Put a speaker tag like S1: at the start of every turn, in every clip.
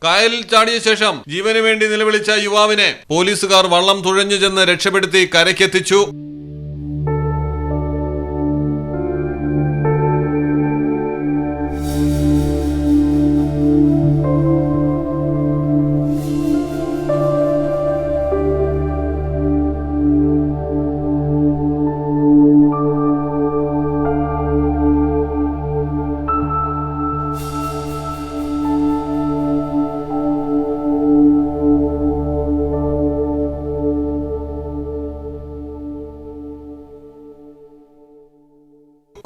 S1: കായലിൽ ചാടിയ ശേഷം ജീവന് വേണ്ടി നിലവിളിച്ച യുവാവിനെ പോലീസുകാർ വള്ളം തുഴഞ്ഞു ചെന്ന് രക്ഷപ്പെടുത്തി കരയ്ക്കെത്തിച്ചു.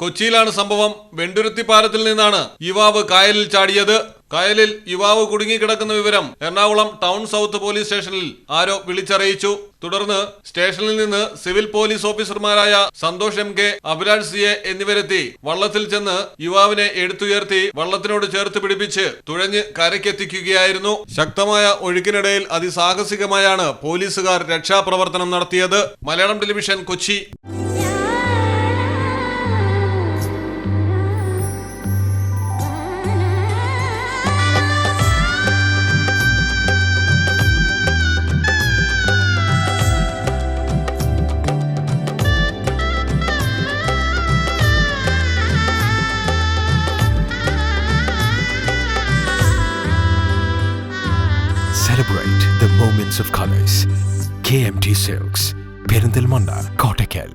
S1: കൊച്ചിയിലാണ് സംഭവം. വെണ്ടുരുത്തി പാലത്തിൽ നിന്നാണ് യുവാവ് കായലിൽ ചാടിയത്. കായലിൽ യുവാവ് കുടുങ്ങിക്കിടക്കുന്ന വിവരം എറണാകുളം ടൗൺ സൗത്ത് പോലീസ് സ്റ്റേഷനിൽ ആരോ വിളിച്ചറിയിച്ചു. തുടർന്ന് സ്റ്റേഷനിൽ നിന്ന് സിവിൽ പോലീസ് ഓഫീസർമാരായ സന്തോഷ് MK, അഭിലാഷ് CA എന്നിവരെത്തി വള്ളത്തിൽ ചെന്ന് യുവാവിനെ എടുത്തുയർത്തി വള്ളത്തിനോട് ചേർത്ത് പിടിപ്പിച്ച് തുഴഞ്ഞ് കരയ്ക്കെത്തിക്കുകയായിരുന്നു. ശക്തമായ ഒഴുക്കിനിടയിൽ അതിസാഹസികമായാണ് പോലീസുകാർ രക്ഷാപ്രവർത്തനം നടത്തിയത്. Malayalam television, Kochi.
S2: Celebrate the moments of colors. KMT Silks, Perindalmanda, Kottakkal.